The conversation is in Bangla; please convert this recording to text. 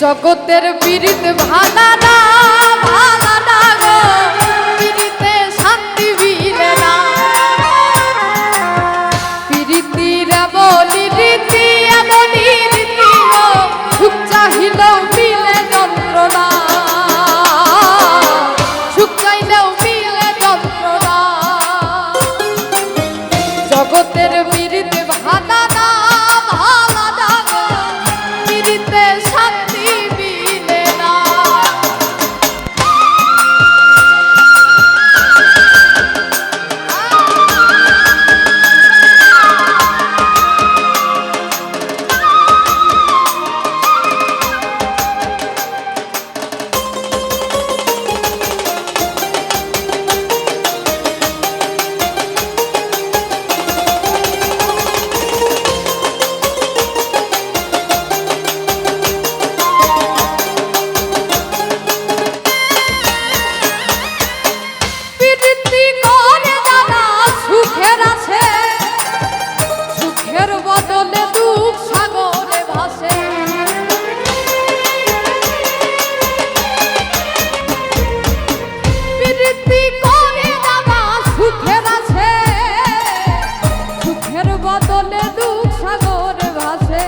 জগতের পীড়িত ভালা না ভালা না গো, পীড়িতে শান্তি মিলে না। পীড়িতির এমনই রীতি এমনই রীতি গো, সুখ চাহিলেও মিলে যন্ত্রণা, সুখ চাইলেও মিলে যন্ত্রণা। জগতের পীড়িত ভালা না ভালা না গো, পীড়িতে শান্তি মিলে না। পীড়িতি করে যারা সুখের আছে, সুখের বদলে দুঃখ সাগরে ভাসে। পীড়িতি করে যারা সুখের আছে, সুখের বদলে দুঃখ সাগরে ভাসে।